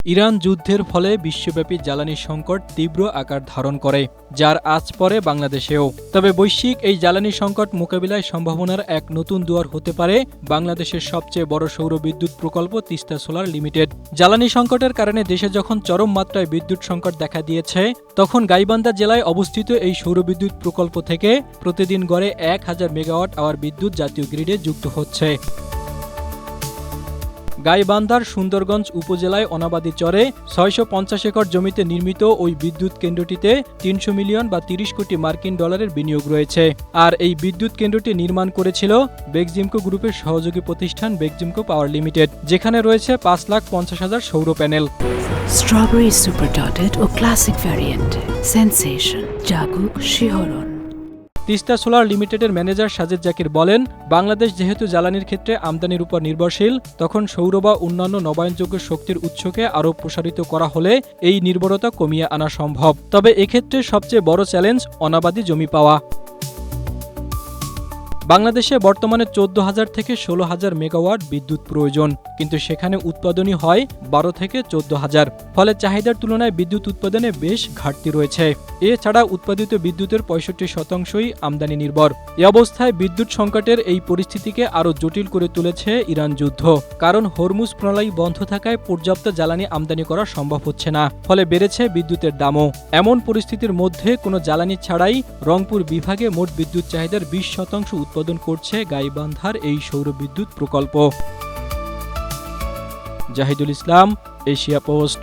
Iran যুদ্ধের ফলে বিশ্বব্যাপী জ্বালানি সংকট তীব্র আকার ধারণ করে, যার আঁচ পড়ে বাংলাদেশেও। তবে বৈশ্বিক এই জ্বালানি সংকট মোকাবিলায় সম্ভাবনার এক নতুন দুয়ার হতে পারে বাংলাদেশের সবচেয়ে বড় সৌর বিদ্যুৎ প্রকল্প তিস্তা সোলার লিমিটেড। জ্বালানি সংকটের কারণে দেশে যখন চরম মাত্রায় বিদ্যুৎ সংকট দেখা দিয়েছে, তখন গাইবান্ধা জেলায় অবস্থিত এই সৌরবিদ্যুৎ প্রকল্প থেকে প্রতিদিন গড়ে 1000 মেগাওয়াট আওয়ার বিদ্যুৎ জাতীয় গ্রিডে যুক্ত হচ্ছে। গাইবান্ধার সুন্দরগঞ্জ উপজেলায় অনাবাদী চরে 650 একর জমিতে নির্মিত ওই বিদ্যুৎ কেন্দ্রটিতে 300 মিলিয়ন বা 30 কোটি মার্কিন ডলারের বিনিয়োগ রয়েছে। আর এই বিদ্যুৎ কেন্দ্রটি নির্মাণ করেছিল বেক্সিমকো গ্রুপের সহযোগী প্রতিষ্ঠান বেক্সিমকো পাওয়ার লিমিটেড, যেখানে রয়েছে 5,50,000 সৌর প্যানেল। স্ট্রবেরি সুপার ডটেড ও ক্লাসিক ভ্যারিয়েন্ট সেনসেশন জাগুক শিহরণ। তিস্তা সোলার লিমিটেডের ম্যানেজার সাজেদ জাকির বলেন, বাংলাদেশ যেহেতু জ্বালানির ক্ষেত্রে আমদানির উপর নির্ভরশীল, তখন সৌর বা অন্যান্য নবায়নযোগ্য শক্তির উৎসকে আরও প্রসারিত করা হলে এই নির্ভরতা কমিয়ে আনা সম্ভব। তবে এক্ষেত্রে সবচেয়ে বড় চ্যালেঞ্জ অনাবাদী জমি পাওয়া। বাংলাদেশে বর্তমানে 14,000 থেকে 16,000 মেগাওয়াট বিদ্যুৎ প্রয়োজন, কিন্তু সেখানে উৎপাদনই হয় 12 থেকে 14,000। ফলে চাহিদার তুলনায় বিদ্যুৎ উৎপাদনে বেশ ঘাটতি রয়েছে। এছাড়া উৎপাদিত বিদ্যুতের 65%ই আমদানি নির্ভর। এ অবস্থায় বিদ্যুৎ সংকটের এই পরিস্থিতিকে আরও জটিল করে তুলেছে ইরান যুদ্ধ, কারণ হরমুজ প্রণালী বন্ধ থাকায় পর্যাপ্ত জ্বালানি আমদানি করা সম্ভব হচ্ছে না। ফলে বেড়েছে বিদ্যুতের দামও। এমন পরিস্থিতির মধ্যে কোনো জ্বালানি ছাড়াই রংপুর বিভাগে মোট বিদ্যুৎ চাহিদার 20% উৎপাদন করছে গাইবান্ধার এই সৌর বিদ্যুৎ প্রকল্প। জাহিদুল ইসলাম, এশিয়া পোস্ট।